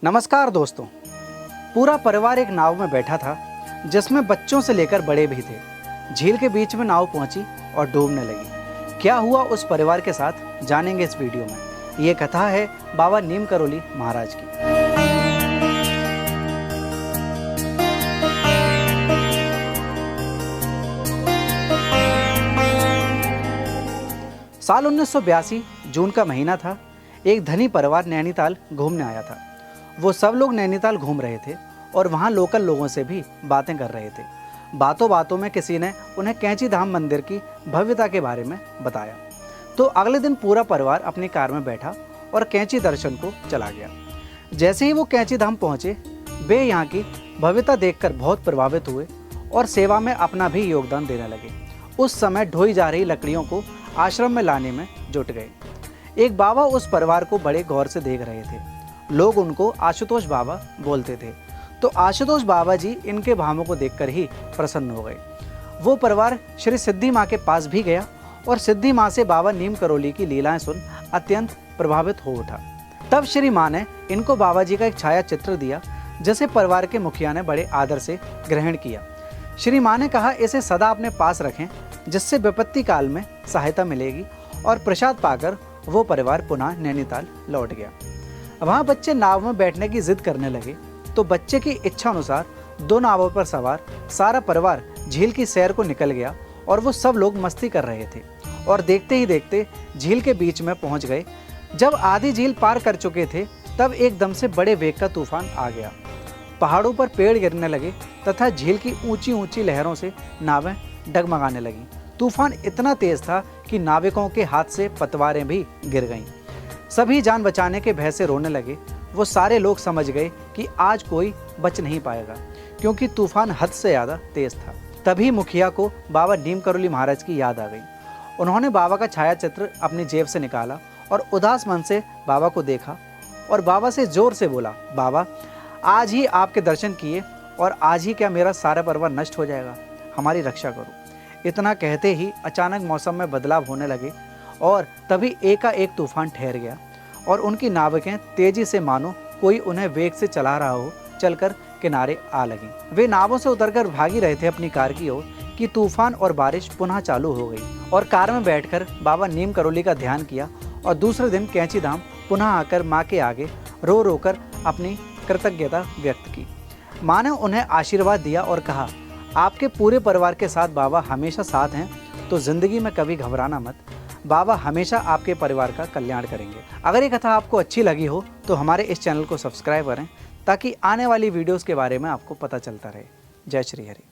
नमस्कार दोस्तों। पूरा परिवार एक नाव में बैठा था जिसमें बच्चों से लेकर बड़े भी थे। झील के बीच में नाव पहुंची और डूबने लगी। क्या हुआ उस परिवार के साथ, जानेंगे इस वीडियो में। ये कथा है बाबा नीम करोली महाराज की। साल 1982 जून का महीना था। एक धनी परिवार नैनीताल घूमने आया था। वो सब लोग नैनीताल घूम रहे थे और वहाँ लोकल लोगों से भी बातें कर रहे थे। बातों बातों में किसी ने उन्हें कैंची धाम मंदिर की भव्यता के बारे में बताया। तो अगले दिन पूरा परिवार अपनी कार में बैठा और कैंची दर्शन को चला गया। जैसे ही वो कैंची धाम पहुँचे, वे यहाँ की भव्यता देखकर बहुत प्रभावित हुए और सेवा में अपना भी योगदान देने लगे। उस समय ढोई जा रही लकड़ियों को आश्रम में लाने में जुट गए। एक बाबा उस परिवार को बड़े गौर से देख रहे थे। लोग उनको आशुतोष बाबा बोलते थे। तो आशुतोष बाबा जी इनके भावों को देखकर ही प्रसन्न हो गए। वो परिवार श्री सिद्धि माँ के पास भी गया और सिद्धि माँ से बाबा नीम करोली की लीलाएं सुन अत्यंत प्रभावित हो उठा। तब श्री माँ ने इनको बाबा जी का एक छाया चित्र दिया, जिसे परिवार के मुखिया ने बड़े आदर से ग्रहण किया। श्री माँ ने कहा, इसे सदा अपने पास रखें, जिससे विपत्ति काल में सहायता मिलेगी। और प्रसाद पाकर वो परिवार पुनः नैनीताल लौट गया। वहाँ बच्चे नाव में बैठने की जिद करने लगे, तो बच्चे की इच्छा अनुसार दो नावों पर सवार सारा परिवार झील की सैर को निकल गया और वो सब लोग मस्ती कर रहे थे। और देखते ही देखते झील के बीच में पहुँच गए। जब आधी झील पार कर चुके थे, तब एकदम से बड़े वेग का तूफान आ गया। पहाड़ों पर पेड़ गिरने लगे तथा झील की ऊंची ऊंची लहरों से नावें डगमगाने लगीं। तूफान इतना तेज था कि नाविकों के हाथ से पतवारें भी गिर गईं। सभी जान बचाने के भय से रोने लगे। वो सारे लोग समझ गए कि आज कोई बच नहीं पाएगा, क्योंकि तूफान हद से ज़्यादा तेज था। तभी मुखिया को बाबा नीम करोली महाराज की याद आ गई। उन्होंने बाबा का छाया चित्र अपनी जेब से निकाला और उदास मन से बाबा को देखा और बाबा से जोर से बोला, बाबा आज ही आपके दर्शन किए और आज ही क्या मेरा सारा परिवार नष्ट हो जाएगा, हमारी रक्षा करो। इतना कहते ही अचानक मौसम में बदलाव होने लगे और तभी एकाएक तूफान ठहर गया और उनकी नाविकें तेजी से मानो कोई उन्हें वेग से चला रहा हो चलकर किनारे आ लगीं। वे नावों से उतरकर भागी रहे थे अपनी कार की ओर कि तूफान और बारिश पुनः चालू हो गई। और कार में बैठकर बाबा नीम करोली का ध्यान किया और दूसरे दिन कैंची धाम पुनः आकर माँ के आगे रो रो कर अपनी कृतज्ञता व्यक्त की। माँ ने उन्हें आशीर्वाद दिया और कहा, आपके पूरे परिवार के साथ बाबा हमेशा साथ हैं, तो जिंदगी में कभी घबराना मत। बाबा हमेशा आपके परिवार का कल्याण करेंगे। अगर ये कथा आपको अच्छी लगी हो तो हमारे इस चैनल को सब्सक्राइब करें, ताकि आने वाली वीडियोस के बारे में आपको पता चलता रहे। जय श्री हरि।